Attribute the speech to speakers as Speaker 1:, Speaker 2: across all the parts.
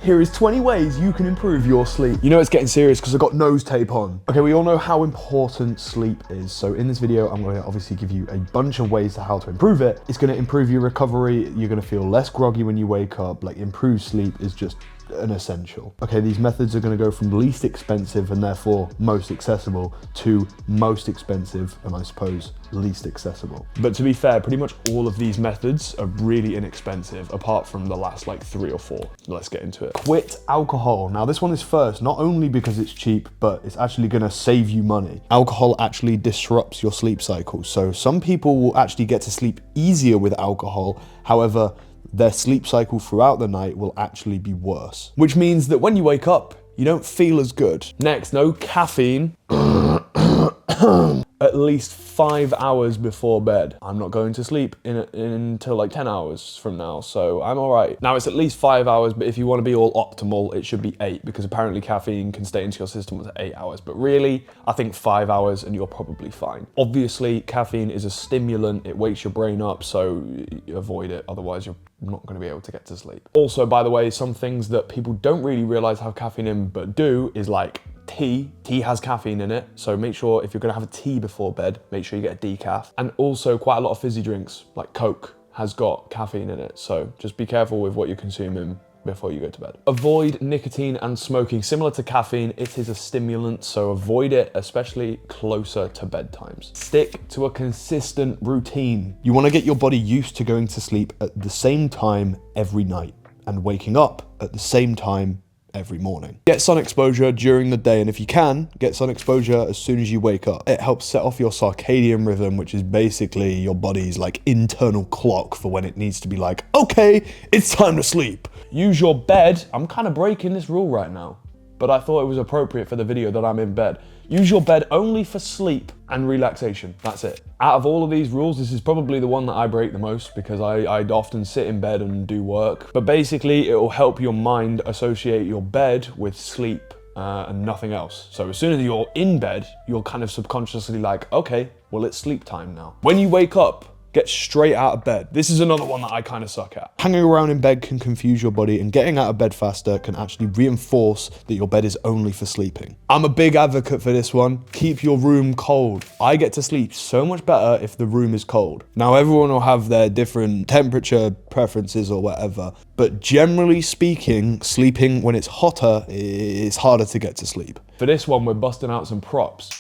Speaker 1: Here is 20 ways you can improve your sleep. You know it's getting serious because I've got nose tape on. Okay, we all know how important sleep is. So in this video, I'm going to obviously give you a bunch of ways to how to improve it. It's going to improve your recovery. You're going to feel less groggy when you wake up. Like, improved sleep is just an essential. Okay, these methods are going to go from least expensive and therefore most accessible to most expensive and I suppose least accessible. But to be fair, pretty much all of these methods are really inexpensive apart from the last like 3 or 4. Let's get into it. Quit alcohol. Now this one is first, not only because it's cheap, but it's actually going to save you money. Alcohol actually disrupts your sleep cycle. So some people will actually get to sleep easier with alcohol. However, their sleep cycle throughout the night will actually be worse, which means that when you wake up, you don't feel as good. Next, no caffeine at least 5 hours before bed. I'm not going to sleep until like 10 hours from now, so I'm all right. Now it's at least 5 hours, but if you want to be all optimal, it should be 8 because apparently caffeine can stay into your system for 8 hours. But really, I think 5 hours and you're probably fine. Obviously, caffeine is a stimulant. It wakes your brain up, so avoid it. Otherwise, you're not going to be able to get to sleep. Also, by the way, some things that people don't really realize have caffeine in but do is like tea. Tea has caffeine in it, so make sure if you're gonna have a tea before bed, make sure you get a decaf. And also quite a lot of fizzy drinks like Coke has got caffeine in it, so just be careful with what you're consuming before you go to bed. Avoid nicotine and smoking. Similar to caffeine, it is a stimulant, so avoid it, especially closer to bedtimes. Stick to a consistent routine. You want to get your body used to going to sleep at the same time every night and waking up at the same time every morning. Get sun exposure during the day, and if you can, get sun exposure as soon as you wake up. It helps set off your circadian rhythm, which is basically your body's like internal clock for when it needs to be like, okay, it's time to sleep. Use your bed. I'm kind of breaking this rule right now, but I thought it was appropriate for the video that I'm in bed. Use your bed only for sleep and relaxation. That's it. Out of all of these rules, this is probably the one that I break the most because I'd often sit in bed and do work. But basically, it will help your mind associate your bed with sleep and nothing else. So as soon as you're in bed, you're kind of subconsciously like, okay, well, it's sleep time now. When you wake up, get straight out of bed. This is another one that I kind of suck at. Hanging around in bed can confuse your body, and getting out of bed faster can actually reinforce that your bed is only for sleeping. I'm a big advocate for this one. Keep your room cold. I get to sleep so much better if the room is cold. Now, everyone will have their different temperature preferences or whatever, but generally speaking, sleeping when it's hotter is harder to get to sleep. For this one, we're busting out some props.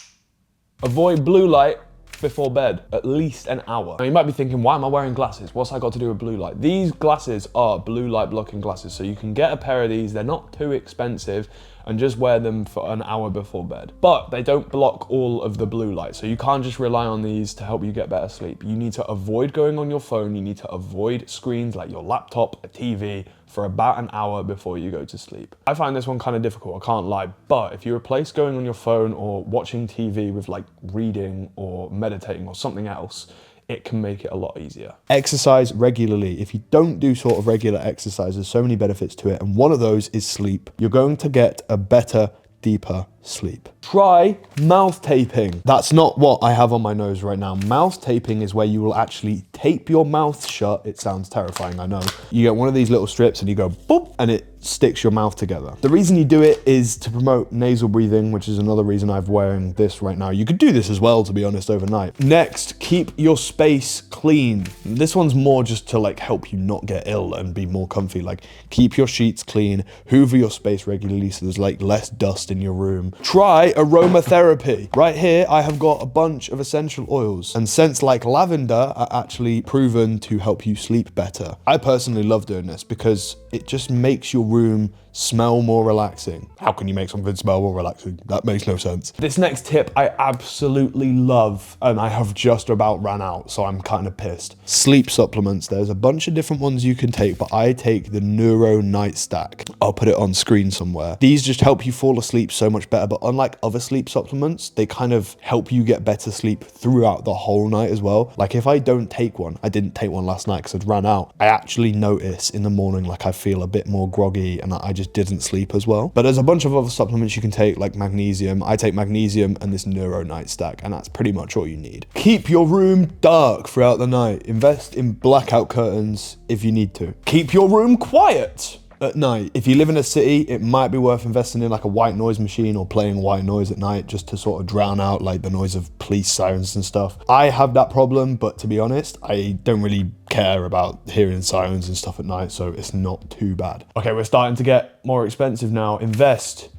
Speaker 1: Avoid blue light before bed, at least an hour. Now you might be thinking, why am I wearing glasses? What's I got to do with blue light? These glasses are blue light blocking glasses, so you can get a pair of these. They're not too expensive, and just wear them for an hour before bed. But they don't block all of the blue light, so you can't just rely on these to help you get better sleep. You need to avoid going on your phone. You need to avoid screens like your laptop, a TV, for about an hour before you go to sleep. I find this one kind of difficult, I can't lie, but if you replace going on your phone or watching TV with like reading or meditating or something else, it can make it a lot easier. Exercise regularly. If you don't do sort of regular exercise, there's so many benefits to it, and one of those is sleep. You're going to get a better, deeper sleep. Try mouth taping. That's not what I have on my nose right now. Mouth taping is where you will actually tape your mouth shut. It sounds terrifying, I know. You get one of these little strips and you go boop, and it sticks your mouth together. The reason you do it is to promote nasal breathing, which is another reason I'm wearing this right now. You could do this as well, to be honest, overnight. Next, keep your space clean. This one's more just to like help you not get ill and be more comfy. Like, keep your sheets clean, hoover your space regularly so there's like less dust in your room. Try aromatherapy. Right here, I have got a bunch of essential oils, and scents like lavender are actually proven to help you sleep better. I personally love doing this because it just makes your room smell more relaxing. How can you make something smell more relaxing? That makes no sense. This next tip I absolutely love, and I have just about ran out, so I'm kind of pissed. Sleep supplements. There's a bunch of different ones you can take, but I take the Neuro Night Stack. I'll put it on screen somewhere. These just help you fall asleep so much better, but unlike other sleep supplements, they kind of help you get better sleep throughout the whole night as well. Like if I don't take one, I didn't take one last night because I'd ran out, I actually notice in the morning like I feel a bit more groggy and I just didn't sleep as well. But there's a bunch of other supplements you can take, like magnesium. I take magnesium and this Neuro Night Stack, and that's pretty much all you need. Keep your room dark throughout the night. Invest in blackout curtains if you need to. Keep your room quiet. at night. If you live in a city, it might be worth investing in like a white noise machine or playing white noise at night just to sort of drown out like the noise of police sirens and stuff. I have that problem, but to be honest, I don't really care about hearing sirens and stuff at night, so it's not too bad. Okay, we're starting to get more expensive now. Invest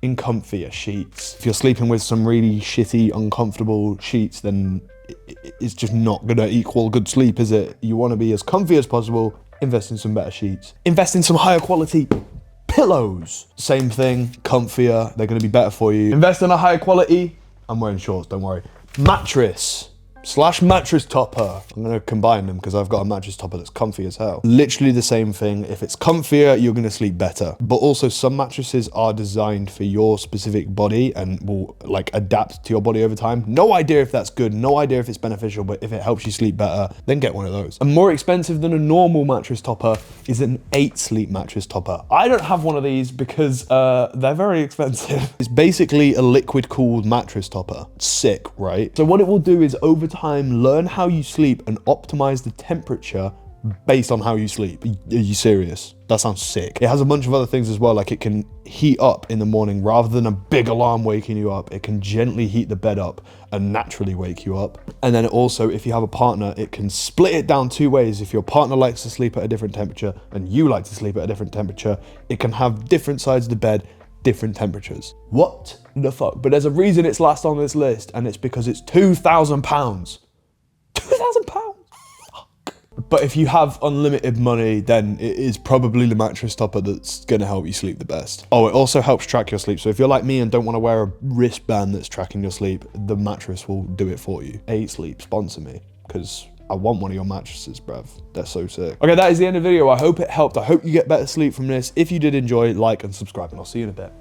Speaker 1: in comfier sheets. If you're sleeping with some really shitty, uncomfortable sheets, then it's just not gonna equal good sleep, is it? You wanna be as comfy as possible. Invest in some better sheets. Invest in some higher quality pillows. Same thing, comfier, they're gonna be better for you. Invest in a higher quality, I'm wearing shorts, don't worry, mattress. / mattress topper. I'm gonna combine them because I've got a mattress topper that's comfy as hell. Literally the same thing. If it's comfier, you're gonna sleep better. But also some mattresses are designed for your specific body and will like adapt to your body over time. No idea if that's good, no idea if it's beneficial, but if it helps you sleep better, then get one of those. And more expensive than a normal mattress topper is an 8-sleep mattress topper. I don't have one of these because they're very expensive. It's basically a liquid cooled mattress topper. Sick, right? So what it will do is over time learn how you sleep and optimize the temperature based on how you sleep. Are you serious? That sounds sick. It has a bunch of other things as well, like it can heat up in the morning rather than a big alarm waking you up. It can gently heat the bed up and naturally wake you up. And then also, if you have a partner, it can split it down 2 ways. If your partner likes to sleep at a different temperature and you like to sleep at a different temperature, it can have different sides of the bed, different temperatures. What the fuck? But there's a reason it's last on this list, and it's because it's £2,000. £2,000? Fuck. But if you have unlimited money, then it is probably the mattress topper that's gonna help you sleep the best. Oh, it also helps track your sleep. So if you're like me and don't wanna wear a wristband that's tracking your sleep, the mattress will do it for you. 8Sleep, sponsor me, because I want one of your mattresses, bruv. They're so sick. Okay, that is the end of the video. I hope it helped. I hope you get better sleep from this. If you did enjoy, like and subscribe, and I'll see you in a bit.